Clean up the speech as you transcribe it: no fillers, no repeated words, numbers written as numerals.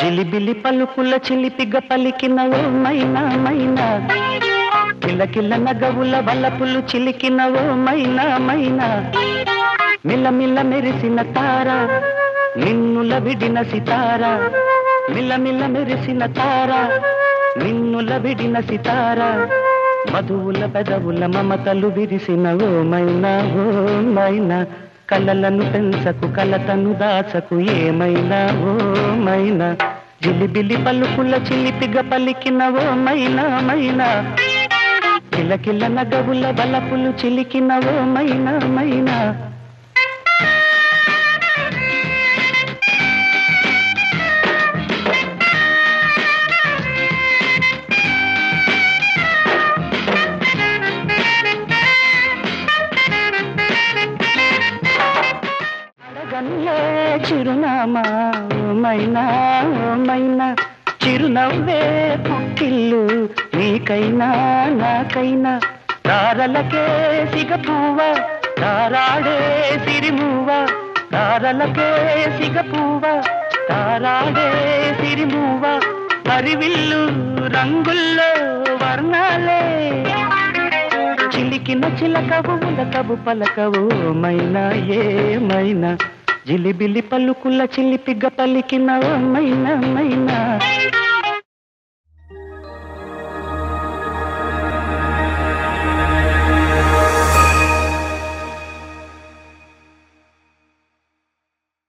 జిలిబిలి పలుకుల చిలిపిగ పలికిన ఓ మైనా మైనా, కిలకిల నగవుల వలపులు చిలికిన ఓ మైనా మైనా, మిలమిల మెరిసిన తార నిన్నుల విడిన సితార, మిలమిల మెరిసిన తార నిన్నుల విడిన సితార, మధువుల పెదవుల మమతలు విరిసిన ఓ మైనా ఓ మైనా, కలలను పెంచకు కలతను దాచకు ఏమైనా ఓ మైనా, జిలిబిలి పలుకుల చిలిపిగ పలికిన ఓ మైనా మైనా, కిలకిల నగవుల బలపులు చిలికిన ఓ మైనా మైనా. అడగన్లే చిరునామా ఓ మైనా ఓ మైనా, చిరునవ్వే పుట్టిల్లు నీకైనా నాకైనా, తారలకే సిగపువ్వ తారాడే సిరిమువ్వ, తారలకే సిగపువ్వ తారాడే సిరిమువ్వ, హరివిల్లు రంగుల్లో వర్ణాలే చిలికిన చిలకవు ఉలకవు పలకవు మైనా ఏమైనా, జిలిబిలి పలుకుల చిలిపిగ పలికిన ఓ మైనా మైనా.